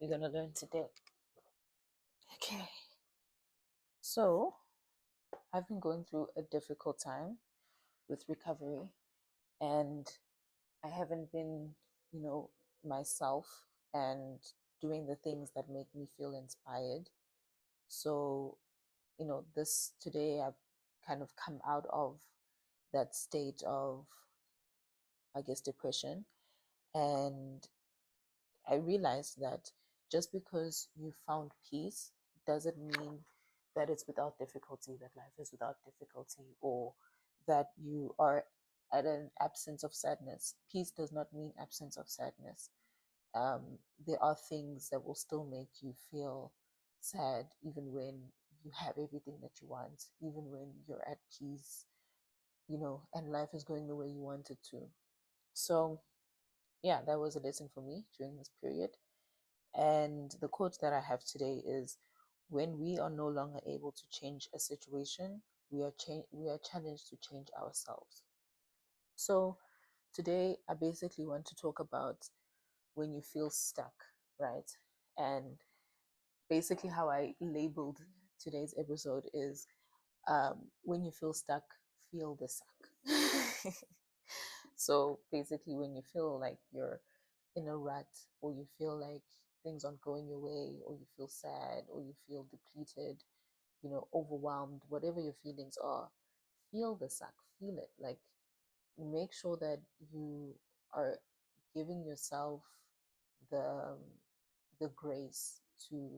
we're going to learn today. Okay. So, I've been going through a difficult time with recovery, and I haven't been, you know, myself and doing the things that make me feel inspired. So, this today I've kind of come out of that state of, I guess, depression. And I realized that just because you found peace doesn't mean that it's without difficulty, that life is without difficulty, or that you are at an absence of sadness. Peace does not mean absence of sadness. There are things that will still make you feel sad, even when you have everything that you want, even when you're at peace, and life is going the way you want it to. So, yeah, that was a lesson for me during this period. And the quote that I have today is, when we are no longer able to change a situation, we are challenged to change ourselves. So today I basically want to talk about when you feel stuck, right? And basically how I labeled today's episode is, when you feel stuck, feel the suck. So basically, when you feel like you're in a rut, or you feel like things aren't going your way, or you feel sad, or you feel depleted, overwhelmed, whatever your feelings are, feel the suck, feel it. Like, make sure that you are giving yourself the the grace to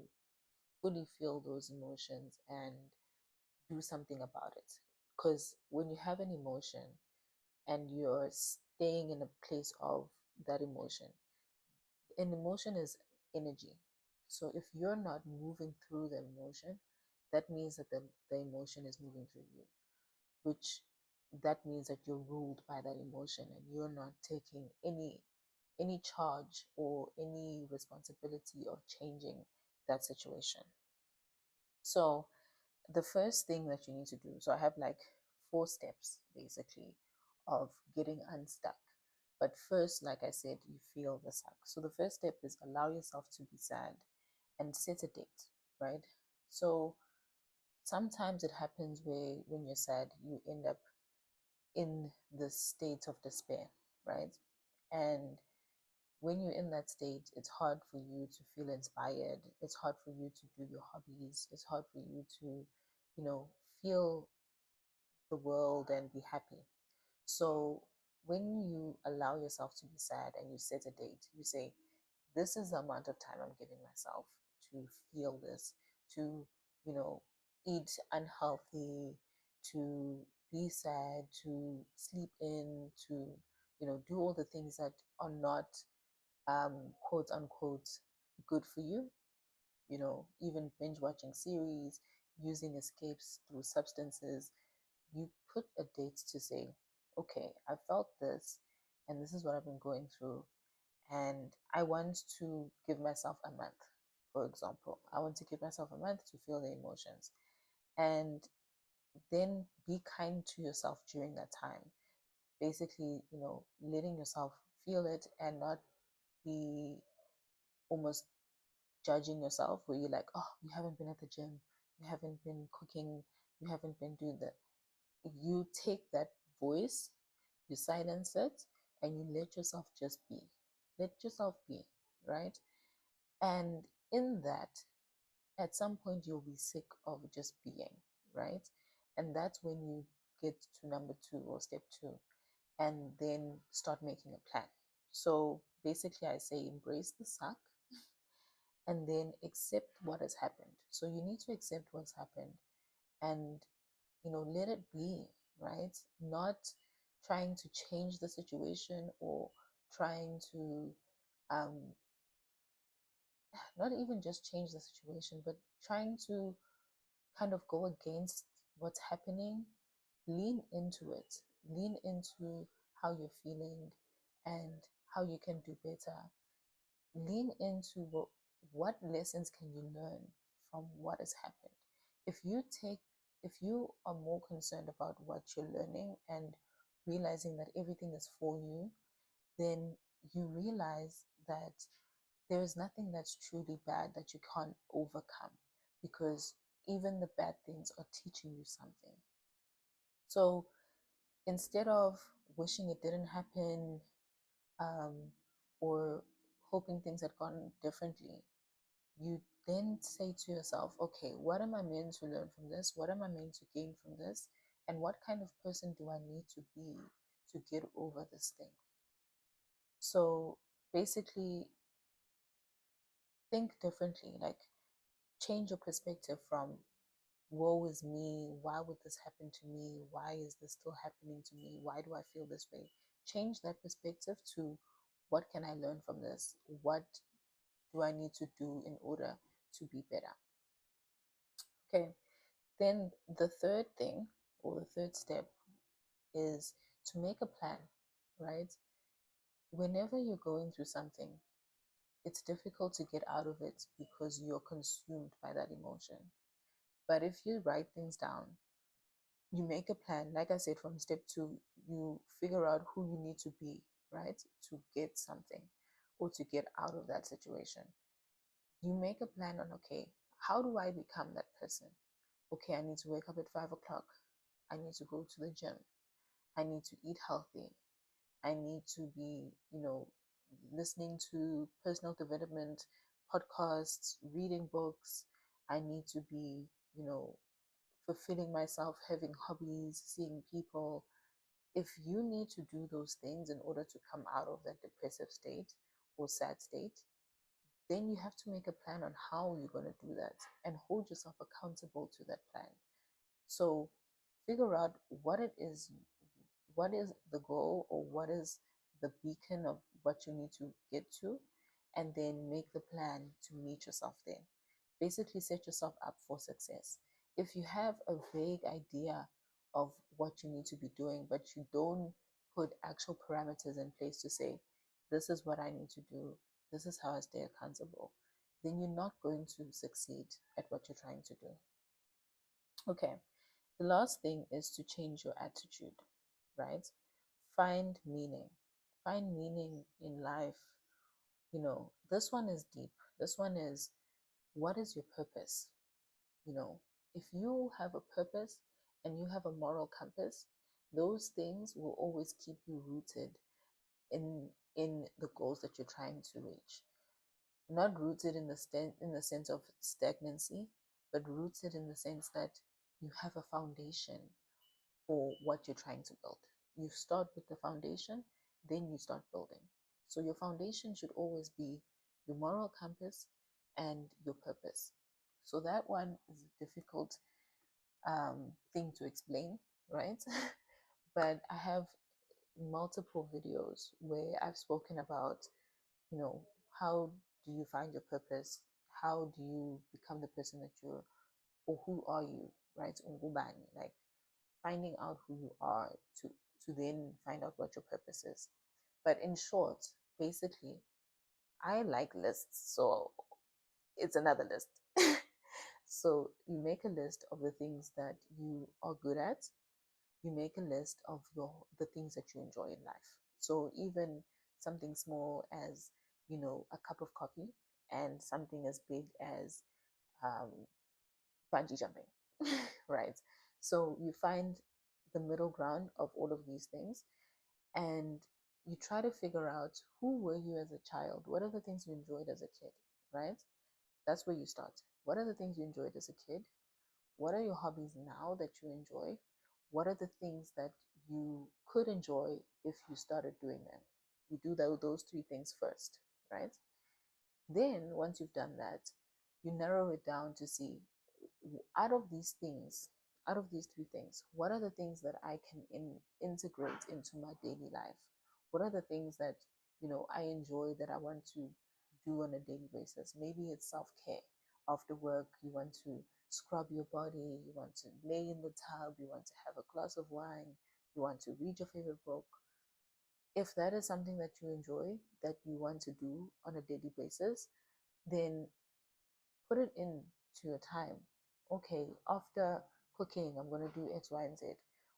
fully feel those emotions and do something about it. Because when you have an emotion and you're staying in a place of that emotion, an emotion is energy. So if you're not moving through the emotion, that means that the emotion is moving through you, which that means that you're ruled by that emotion and you're not taking any charge or any responsibility of changing that situation. So the first thing that you need to do, so I have like 4 steps basically of getting unstuck. But first, like I said, you feel the suck. So the first step is allow yourself to be sad and set a date, right? So sometimes it happens where when you're sad, you end up in the state of despair, right? And when you're in that state, it's hard for you to feel inspired. It's hard for you to do your hobbies. It's hard for you to, feel the world and be happy. So when you allow yourself to be sad and you set a date, you say, this is the amount of time I'm giving myself to feel this, to, you know, eat unhealthy, to be sad, to sleep in, to, do all the things that are not, quote unquote, good for you. Even binge watching series, using escapes through substances. You put a date to say, okay, I felt this, and this is what I've been going through, and I want to give myself a month, for example. I want to give myself a month to feel the emotions, and then be kind to yourself during that time. Basically, letting yourself feel it and not be almost judging yourself, where you're like, oh, you haven't been at the gym, you haven't been cooking, you haven't been doing that. You take that voice, you silence it, and you let yourself just be. Let yourself be, right? And in that, at some point, you'll be sick of just being, right? And that's when you get to number 2 or step 2, and then start making a plan. So basically, I say embrace the suck and then accept what has happened. So you need to accept what's happened and, let it be, right? Not trying to change the situation or trying to, um, not even just change the situation, but trying to kind of go against what's happening. Lean into it, lean into how you're feeling and how you can do better. Lean into what lessons can you learn from what has happened. If you are more concerned about what you're learning and realizing that everything is for you, then you realize that there is nothing that's truly bad that you can't overcome, because even the bad things are teaching you something. So instead of wishing it didn't happen, um, or hoping things had gone differently, you then say to yourself, okay, what am I meant to learn from this? What am I meant to gain from this? And what kind of person do I need to be to get over this thing? So basically, think differently, like change your perspective from woe is me, why would this happen to me, why is this still happening to me, why do I feel this way? Change that perspective to what can I learn from this, what do I need to do in order to be better? Okay, then the third thing, or the third step, is to make a plan, right? Whenever you're going through something, it's difficult to get out of it because you're consumed by that emotion. But if you write things down, you make a plan, like I said, from step two, you figure out who you need to be, right, to get something or to get out of that situation. You make a plan on, okay, how do I become that person? Okay, I need to wake up at 5 o'clock. I need to go to the gym. I need to eat healthy. I need to be, listening to personal development podcasts, reading books. I need to be, fulfilling myself, having hobbies, seeing people. If you need to do those things in order to come out of that depressive state or sad state, then you have to make a plan on how you're going to do that and hold yourself accountable to that plan. So figure out what is the goal, or what is the beacon of what you need to get to, and then make the plan to meet yourself there. Basically, set yourself up for success. If you have a vague idea of what you need to be doing, but you don't put actual parameters in place to say, this is what I need to do, this is how I stay accountable, then you're not going to succeed at what you're trying to do. Okay, the last thing is to change your attitude, right? Find meaning. Find meaning in life. This one is deep. This one is, what is your purpose? If you have a purpose and you have a moral compass, those things will always keep you rooted in the goals that you're trying to reach. Not rooted in the sense of stagnancy, but rooted in the sense that you have a foundation for what you're trying to build. You start with the foundation, then you start building. So your foundation should always be your moral compass and your purpose. So that one is a difficult thing to explain, right? But I have multiple videos where I've spoken about, how do you find your purpose? How do you become the person that you're, or who are you, right? Ungubani, like finding out who you are to then find out what your purpose is. But in short, basically, I like lists, so it's another list. So you make a list of the things that you are good at. You make a list of the things that you enjoy in life. So even something small as, a cup of coffee, and something as big as um, bungee jumping, right? So you find the middle ground of all of these things, and you try to figure out, who were you as a child? What are the things you enjoyed as a kid, right? That's where you start. What are the things you enjoyed as a kid? What are your hobbies now that you enjoy? What are the things that you could enjoy if you started doing them? You do those three things first, right? Then, once you've done that, you narrow it down to see, out of these things, out of these three things, what are the things that I can integrate into my daily life? What are the things that, I enjoy, that I want to do on a daily basis? Maybe it's self-care. After work, you want to scrub your body, you want to lay in the tub, you want to have a glass of wine, you want to read your favorite book. If that is something that you enjoy, that you want to do on a daily basis, then put it into your time. Okay, after cooking, I'm going to do X, Y, and Z.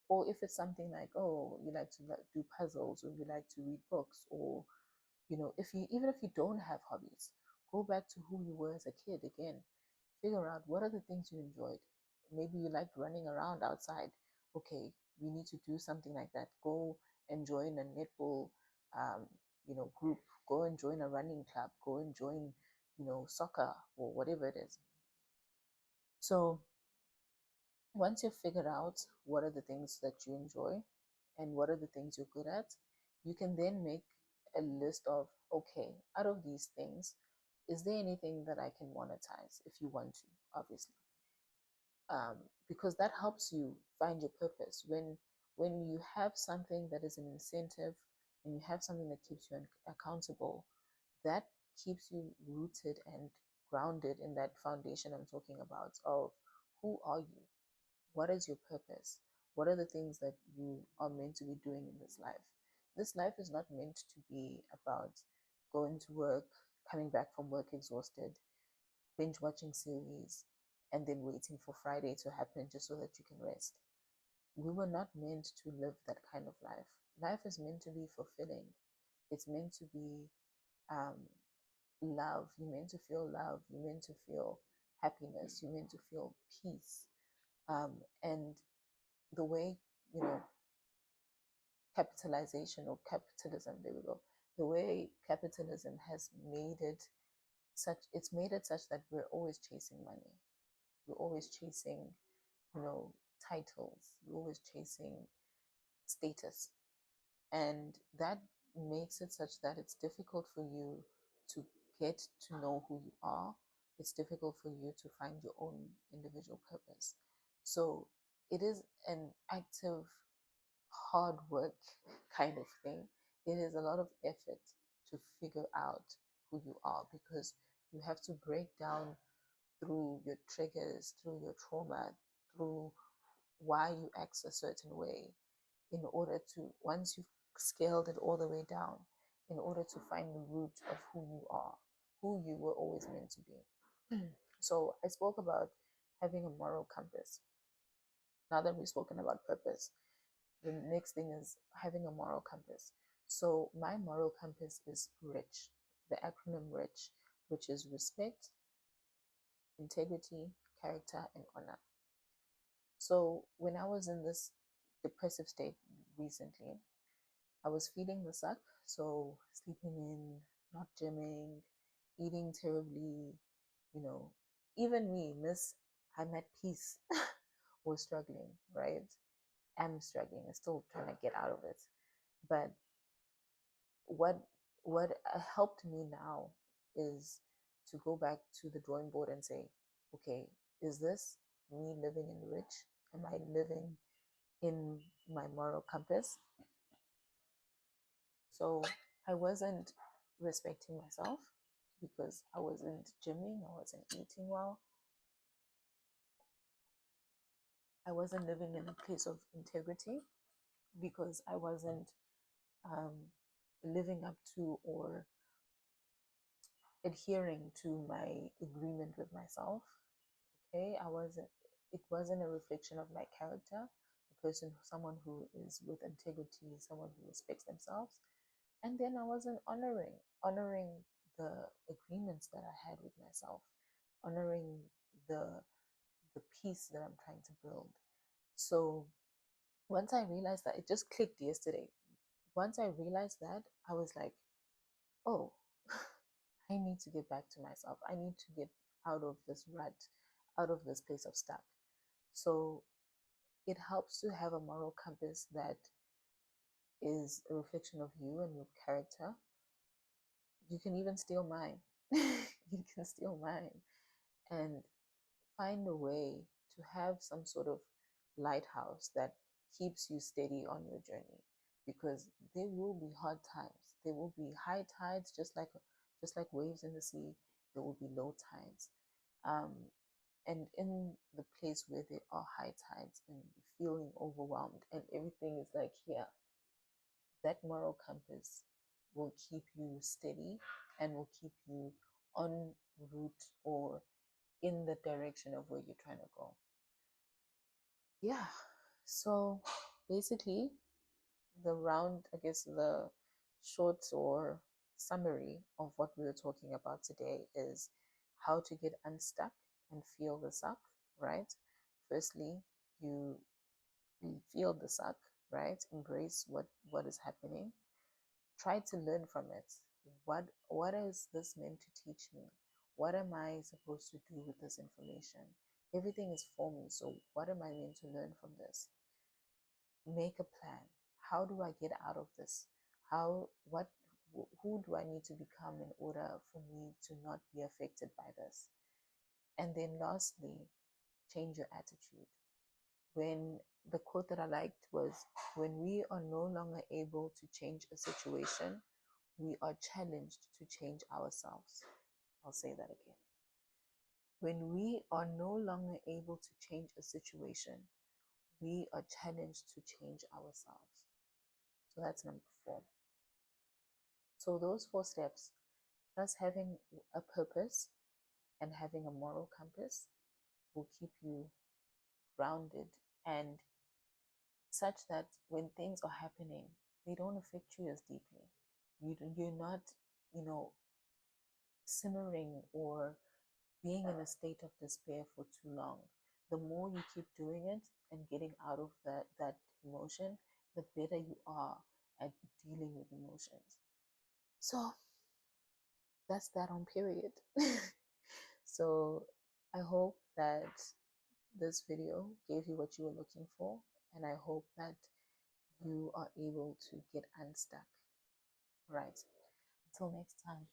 Or if it's something like, oh, you like to do puzzles, or you like to read books, or if you even if you don't have hobbies, Go back to who you were as a kid again. Figure out what are the things you enjoyed. Maybe you liked running around outside. Okay, you need to do something like that. Go and join a netball, um, group. Go and join a running club. Go and join, soccer or whatever it is. So once you've figured out what are the things that you enjoy and what are the things you're good at, you can then make a list of, okay, out of these things, is there anything that I can monetize if you want to, obviously? Because that helps you find your purpose. When you have something that is an incentive and you have something that keeps you accountable, that keeps you rooted and grounded in that foundation I'm talking about of who are you? What is your purpose? What are the things that you are meant to be doing in this life? This life is not meant to be about going to work, coming back from work exhausted, binge watching series, and then waiting for Friday to happen just so that you can rest. We were not meant to live that kind of life. Life is meant to be fulfilling. It's meant to be um, love. You're meant to feel love. You're meant to feel happiness. You're meant to feel peace. And the way, you know, capitalization or capitalism, there we go. The way capitalism has made it it's made it such that we're always chasing money. We're always chasing, titles. We're always chasing status. And that makes it such that it's difficult for you to get to know who you are. It's difficult for you to find your own individual purpose. So it is an active, hard work kind of thing. It is a lot of effort to figure out who you are because you have to break down through your triggers, through your trauma, through why you act a certain way in order to, once you've scaled it all the way down, in order to find the root of who you are, who you were always meant to be. So I spoke about having a moral compass. Now that we've spoken about purpose, the next thing is having a moral compass. So my moral compass is RICH, the acronym RICH, which is respect, integrity, character, and honor. So when I was in this depressive state recently, I was feeling the suck. So sleeping in, not gymming, eating terribly, you know, even me, Miss I'm at peace, was struggling, right? I'm struggling. I'm still trying to get out of it. But what what helped me now is to go back to the drawing board and say, okay, is this me living in rich? Am I living in my moral compass? So I wasn't respecting myself because I wasn't gymming, I wasn't eating well, I wasn't living in a place of integrity because I wasn't um, living up to or adhering to my agreement with myself. Okay, it wasn't a reflection of my character, a person, someone who is with integrity, someone who respects themselves. And then I wasn't honoring the agreements that I had with myself, honoring the the peace that I'm trying to build. So once I realized that, it just clicked yesterday. Once I realized that, I was like, oh, I need to get back to myself. I need to get out of this rut, out of this place of stuck. So it helps to have a moral compass that is a reflection of you and your character. You can even steal mine. You can steal mine and find a way to have some sort of lighthouse that keeps you steady on your journey, because there will be hard times. There will be high tides, just like waves in the sea. There will be low tides, um, and in the place where there are high tides and feeling overwhelmed and everything is like here, that moral compass will keep you steady and will keep you on route or in the direction of where you're trying to go. Yeah. So basically, I guess the short or summary of what we were talking about today is how to get unstuck and feel the suck, right? Firstly, you feel the suck, right? Embrace what is happening. Try to learn from it. What is this meant to teach me? What am I supposed to do with this information? Everything is for me, so what am I meant to learn from this? Make a plan. How do I get out of this? Who do I need to become in order for me to not be affected by this? And then lastly, change your attitude. When the quote that I liked was, when we are no longer able to change a situation, we are challenged to change ourselves. I'll say that again. When we are no longer able to change a situation, we are challenged to change ourselves. So that's number 4. So those 4 steps, plus having a purpose and having a moral compass, will keep you grounded and such that when things are happening, they don't affect you as deeply. You're not, simmering or being in a state of despair for too long. The more you keep doing it and getting out of that emotion, the better you are at dealing with emotions. So that's that on period. So I hope that this video gave you what you were looking for, and I hope that you are able to get unstuck. Right. Until next time.